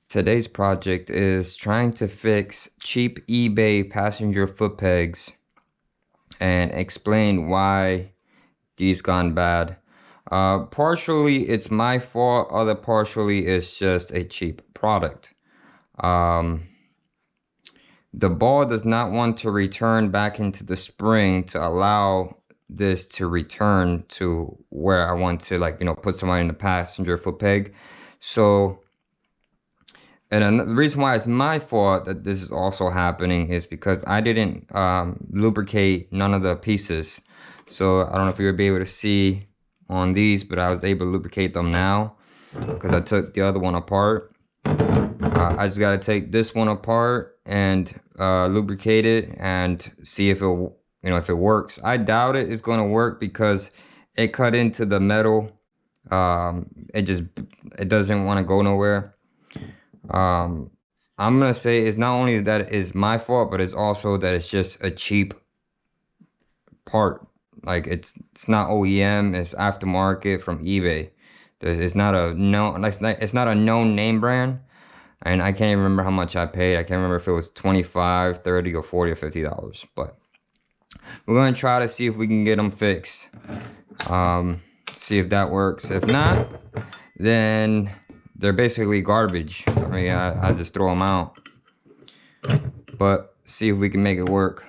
Today's project is trying to fix cheap eBay passenger foot pegs and explain why these gone bad. Partially it's my fault, other partially it's just a cheap product. The ball does not want to return back into the spring to allow this to return to where I want to, like, put somebody in the passenger foot peg. So, and the reason why it's my fault that this is also happening is because I didn't lubricate none of the pieces. So I don't know if you'll be able to see on these, but I was able to lubricate them now because I took the other one apart. I just got to take this one apart and lubricate it and see if it, if it works. I doubt it's going to work because it cut into the metal. It doesn't want to go nowhere. I'm gonna say it's not only that it is my fault, but it's also that it's just a cheap part. Like it's not OEM, it's aftermarket from eBay. It's not a it's not a known name brand, and I can't even remember how much I paid. I can't remember if it was 25, 30, or 40 or $50. But we're gonna try to see if we can get them fixed. See if that works. If not, then they're basically garbage. I mean, I just throw them out. But see if we can make it work.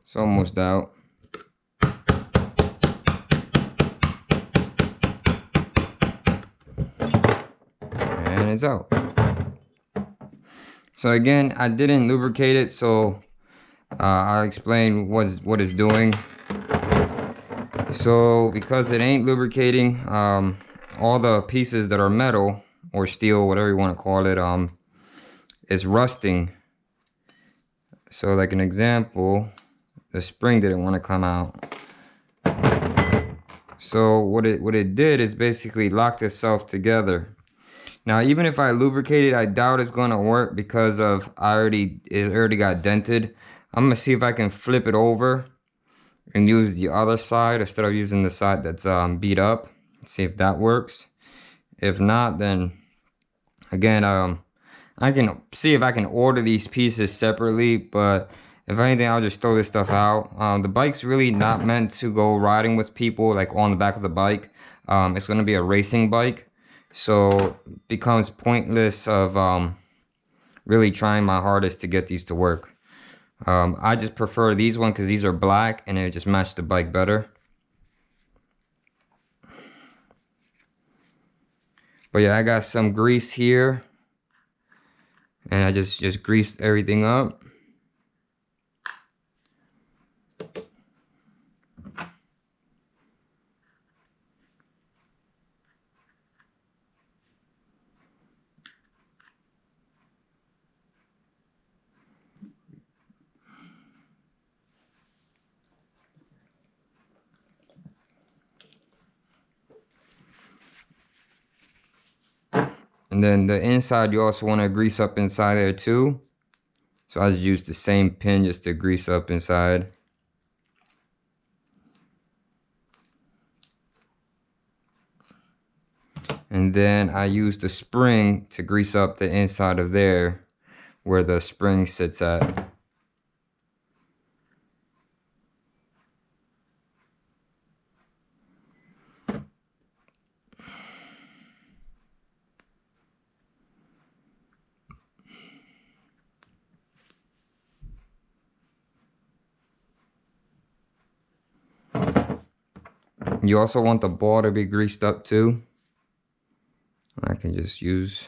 It's almost out. And it's out. So again, I didn't lubricate it, so I'll explain what it's doing. So because it ain't lubricating, all the pieces that are metal or steel, whatever you want to call it, is rusting. So like an example, the spring didn't want to come out. So what it did is basically locked itself together. Now even if I lubricate it, I doubt it's gonna work because of it already got dented. I'm gonna see if I can flip it over and use the other side instead of using the side that's beat up. See if that works. If not, then again, I can see if I can order these pieces separately, but if anything, I'll just throw this stuff out. The bike's really not meant to go riding with people, like on the back of the bike. It's going to be a racing bike, so it becomes pointless of really trying my hardest to get these to work. I just prefer these ones because these are black and it just match the bike better. But yeah, I got some grease here, and I just greased everything up. And then the inside, you also want to grease up inside there too. So I just use the same pin just to grease up inside. And then I use the spring to grease up the inside of there where the spring sits at. You also want the ball to be greased up too. I can just use...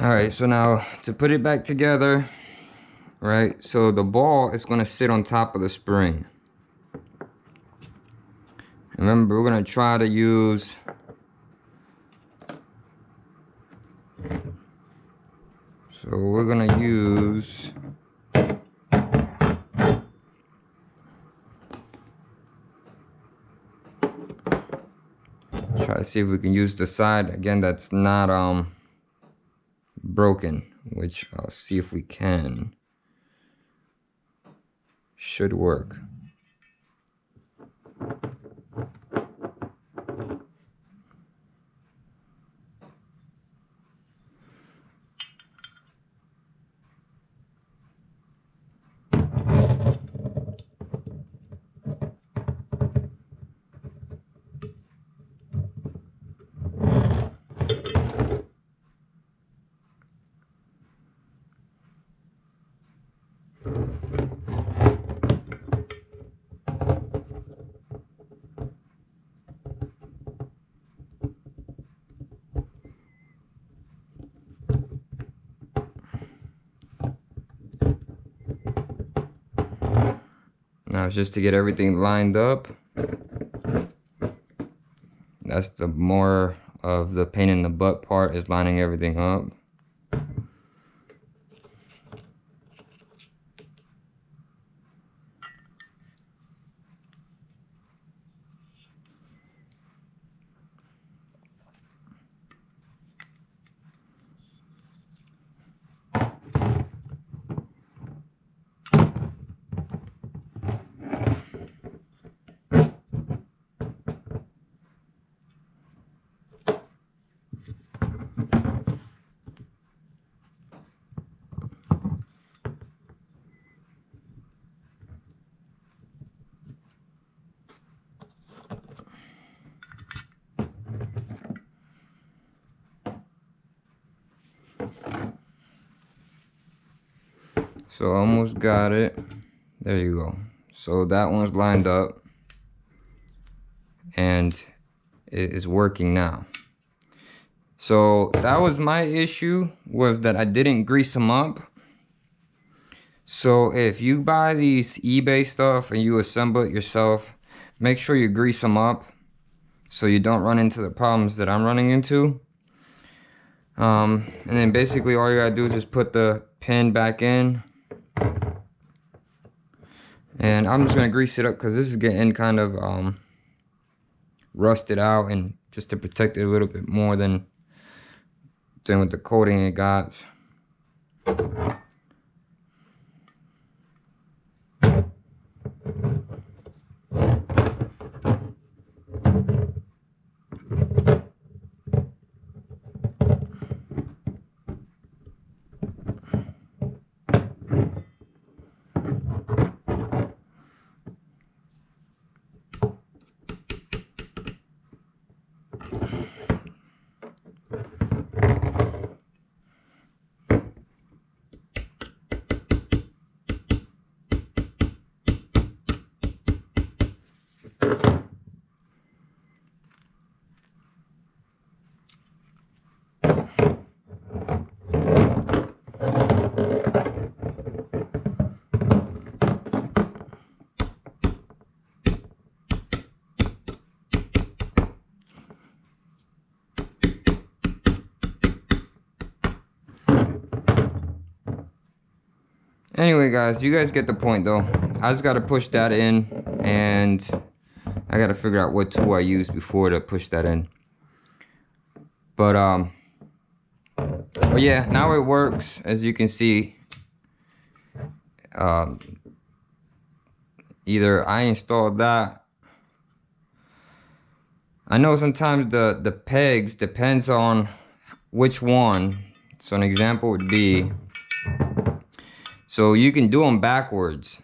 Alright, so now to put it back together, right? So the ball is going to sit on top of the spring. Remember, we're going to try to use... So we're going to use... Try to see if we can use the side, again, that's not broken, which I'll see if we can. Should work. Now it's just to get everything lined up. That's the more of the pain in the butt part, is lining everything up. So almost got it. There you go. So that one's lined up and it is working now. So that was my issue, was that I didn't grease them up. So if you buy these eBay stuff and you assemble it yourself, make sure you grease them up so you don't run into the problems that I'm running into. And then basically all you gotta do is just put the pin back in. And I'm just gonna grease it up because this is getting kind of rusted out, and just to protect it a little bit more than with the coating it got. Anyway, guys, you guys get the point, though. I just got to push that in, and I got to figure out what tool I used before to push that in. But yeah, now it works, as you can see. Either I installed that. I know sometimes the pegs, depends on which one, So an example would be, so you can do them backwards.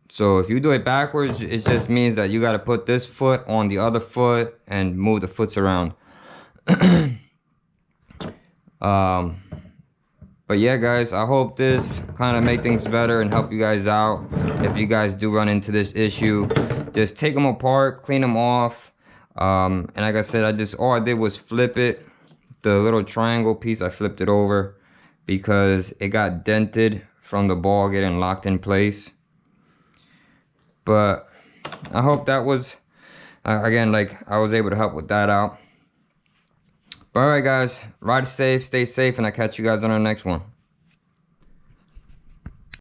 So if you do it backwards, it just means that you got to put this foot on the other foot and move the foots around. But yeah, guys, I hope this kind of make things better and help you guys out. If you guys do run into this issue, just take them apart, clean them off. And like I said, all I did was flip it. The little triangle piece, I flipped it over because it got dented from the ball getting locked in place. But I hope that was, again, like I was able to help with that out. But alright guys, ride safe, stay safe, and I'll catch you guys on our next one.